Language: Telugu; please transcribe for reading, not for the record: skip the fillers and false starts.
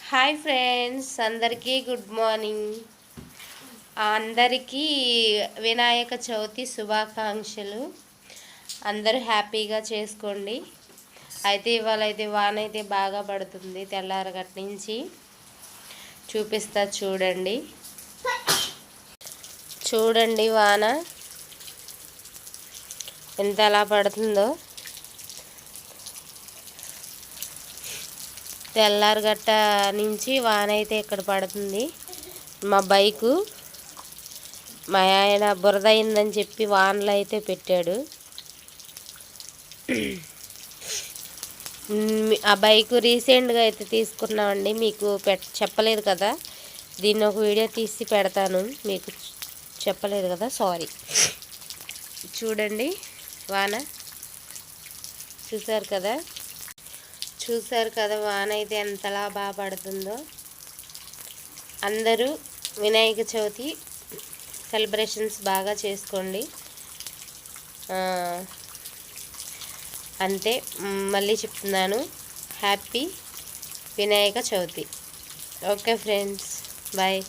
హాయ్ ఫ్రెండ్స్, అందరికీ గుడ్ మార్నింగ్. అందరికీ వినాయక చవితి శుభాకాంక్షలు. అందరూ హ్యాపీగా చేసుకోండి. అయితే ఇవాళ అయితే వాన అయితే బాగా పడుతుంది. తెల్లారగట్ట నుంచి చూపిస్తా చూడండి. చూడండి వాన ఎంత ఎలా పడుతుందో. తెల్లారగట్ట నుంచి వాన అయితే ఇక్కడ పడుతుంది. మా బైకు మా ఆయన బురద అయిందని చెప్పి వానలు అయితే పెట్టాడు. ఆ బైకు రీసెంట్గా అయితే తీసుకున్నామండి. మీకు చెప్పలేదు కదా, దీన్ని ఒక వీడియో తీసి పెడతాను. మీకు చెప్పలేదు కదా, సారీ. చూడండి వాన చూసారు కదా వాన అయితే ఎంతలా బాగా పడుతుందో. అందరూ వినాయక చవితి సెలబ్రేషన్స్ బాగా చేసుకోండి. అంతే, మళ్ళీ చెప్తున్నాను, happy Vinayaka Chavithi. Okay friends, bye.